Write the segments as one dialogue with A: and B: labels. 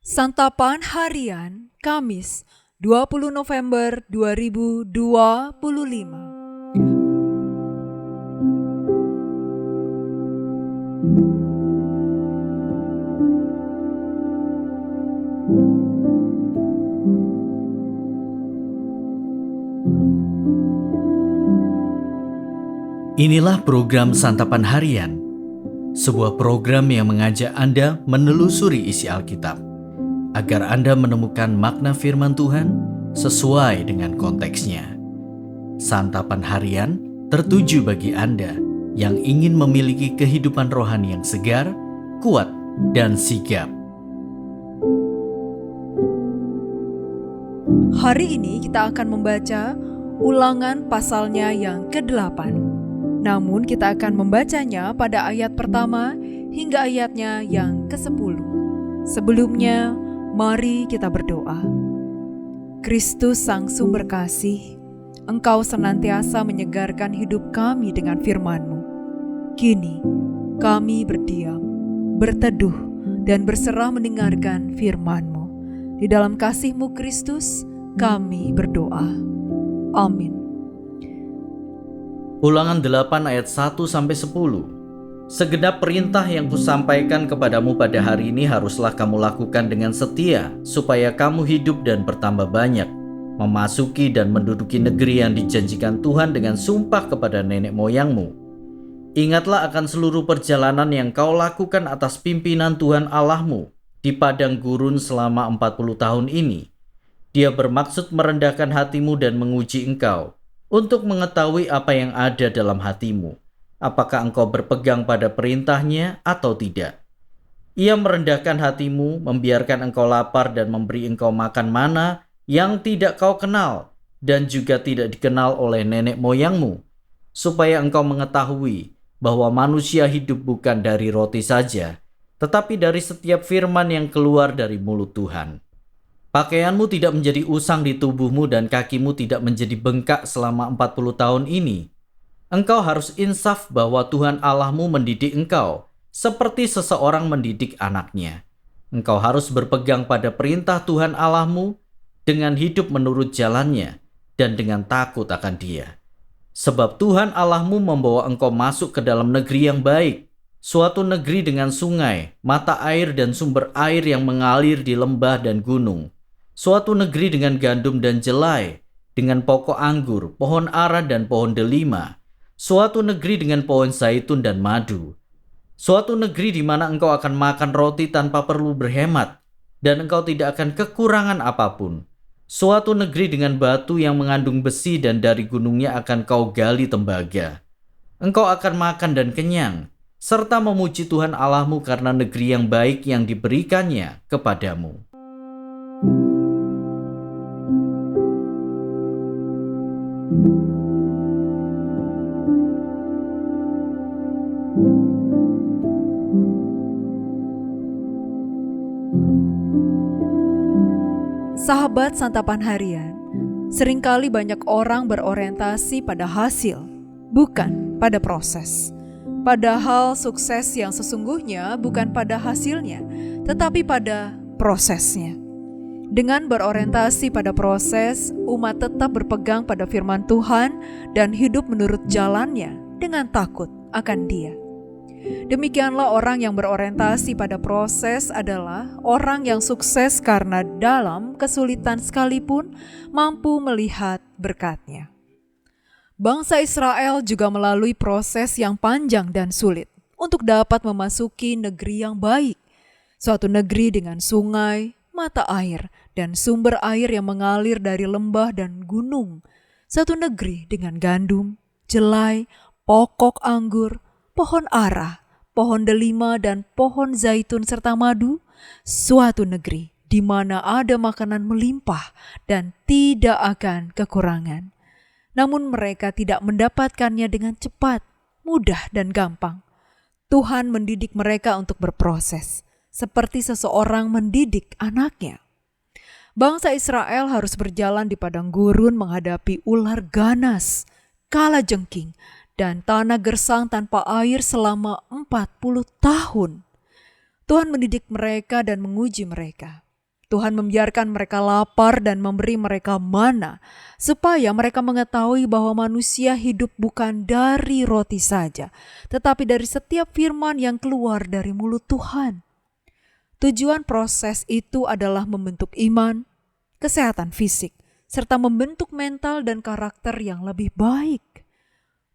A: Santapan Harian Kamis 20 November 2025.
B: Inilah program Santapan Harian, sebuah program yang mengajak Anda menelusuri isi Alkitab, agar Anda menemukan makna firman Tuhan sesuai dengan konteksnya. Santapan Harian tertuju bagi Anda yang ingin memiliki kehidupan rohani yang segar, kuat, dan sigap.
A: Hari ini kita akan membaca Ulangan pasalnya yang ke-8. Namun kita akan membacanya pada ayat pertama hingga ayatnya yang ke-10. Sebelumnya, mari kita berdoa. Kristus Sang Sumber Kasih, Engkau senantiasa menyegarkan hidup kami dengan firman-Mu. Kini, kami berdiam, berteduh, dan berserah mendengarkan firman-Mu. Di dalam kasih-Mu Kristus, kami berdoa. Amin.
B: Ulangan 8 ayat 1-10. Segenap perintah yang kusampaikan kepadamu pada hari ini haruslah kamu lakukan dengan setia, supaya kamu hidup dan bertambah banyak, memasuki dan menduduki negeri yang dijanjikan Tuhan dengan sumpah kepada nenek moyangmu. Ingatlah akan seluruh perjalanan yang kau lakukan atas pimpinan Tuhan Allahmu di padang gurun selama 40 tahun ini. Dia bermaksud merendahkan hatimu dan menguji engkau, untuk mengetahui apa yang ada dalam hatimu, apakah engkau berpegang pada perintahnya atau tidak. Ia merendahkan hatimu, membiarkan engkau lapar dan memberi engkau makan mana yang tidak kau kenal dan juga tidak dikenal oleh nenek moyangmu, supaya engkau mengetahui bahwa manusia hidup bukan dari roti saja, tetapi dari setiap firman yang keluar dari mulut Tuhan. Pakaianmu tidak menjadi usang di tubuhmu dan kakimu tidak menjadi bengkak selama 40 tahun ini. Engkau harus insaf bahwa Tuhan Allahmu mendidik engkau, seperti seseorang mendidik anaknya. Engkau harus berpegang pada perintah Tuhan Allahmu dengan hidup menurut jalannya dan dengan takut akan Dia. Sebab Tuhan Allahmu membawa engkau masuk ke dalam negeri yang baik, suatu negeri dengan sungai, mata air dan sumber air yang mengalir di lembah dan gunung. Suatu negeri dengan gandum dan jelai, dengan pokok anggur, pohon ara dan pohon delima. Suatu negeri dengan pohon zaitun dan madu. Suatu negeri di mana engkau akan makan roti tanpa perlu berhemat, dan engkau tidak akan kekurangan apapun. Suatu negeri dengan batu yang mengandung besi dan dari gunungnya akan kau gali tembaga. Engkau akan makan dan kenyang, serta memuji Tuhan Allahmu karena negeri yang baik yang diberikannya kepadamu.
A: Sahabat Santapan Harian, seringkali banyak orang berorientasi pada hasil, bukan pada proses. Padahal sukses yang sesungguhnya bukan pada hasilnya, tetapi pada prosesnya. Dengan berorientasi pada proses, umat tetap berpegang pada firman Tuhan dan hidup menurut jalannya dengan takut akan Dia. Demikianlah orang yang berorientasi pada proses adalah orang yang sukses karena dalam kesulitan sekalipun mampu melihat berkat-Nya. Bangsa Israel juga melalui proses yang panjang dan sulit untuk dapat memasuki negeri yang baik, suatu negeri dengan sungai, mata air, dan sumber air yang mengalir dari lembah dan gunung, satu negeri dengan gandum, jelai, pokok anggur, pohon ara, pohon delima dan pohon zaitun serta madu, suatu negeri di mana ada makanan melimpah dan tidak akan kekurangan. Namun mereka tidak mendapatkannya dengan cepat, mudah dan gampang. Tuhan mendidik mereka untuk berproses, seperti seseorang mendidik anaknya. Bangsa Israel harus berjalan di padang gurun menghadapi ular ganas, kalajengking, dan tanah gersang tanpa air selama 40 tahun. Tuhan mendidik mereka dan menguji mereka. Tuhan membiarkan mereka lapar dan memberi mereka mana, supaya mereka mengetahui bahwa manusia hidup bukan dari roti saja, tetapi dari setiap firman yang keluar dari mulut Tuhan. Tujuan proses itu adalah membentuk iman, kesehatan fisik, serta membentuk mental dan karakter yang lebih baik.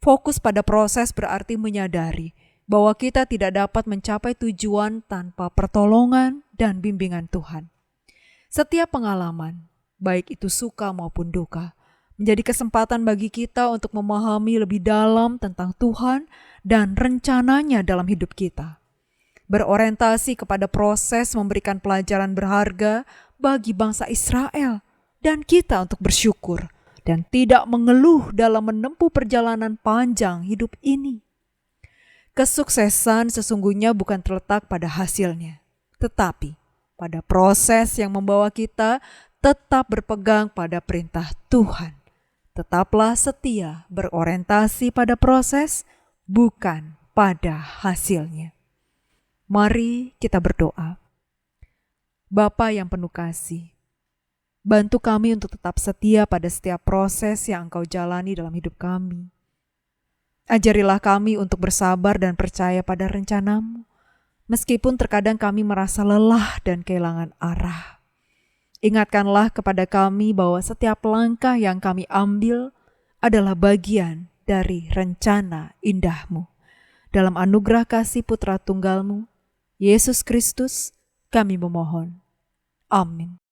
A: Fokus pada proses berarti menyadari bahwa kita tidak dapat mencapai tujuan tanpa pertolongan dan bimbingan Tuhan. Setiap pengalaman, baik itu suka maupun duka, menjadi kesempatan bagi kita untuk memahami lebih dalam tentang Tuhan dan rencananya dalam hidup kita. Berorientasi kepada proses memberikan pelajaran berharga bagi bangsa Israel dan kita untuk bersyukur dan tidak mengeluh dalam menempuh perjalanan panjang hidup ini. Kesuksesan sesungguhnya bukan terletak pada hasilnya, tetapi pada proses yang membawa kita tetap berpegang pada perintah Tuhan. Tetaplah setia berorientasi pada proses, bukan pada hasilnya. Mari kita berdoa. Bapa yang penuh kasih, bantu kami untuk tetap setia pada setiap proses yang Engkau jalani dalam hidup kami. Ajarilah kami untuk bersabar dan percaya pada rencana-Mu, meskipun terkadang kami merasa lelah dan kehilangan arah. Ingatkanlah kepada kami bahwa setiap langkah yang kami ambil adalah bagian dari rencana indah-Mu. Dalam anugerah kasih Putra Tunggal-Mu, Yesus Kristus, kami memohon. Amin.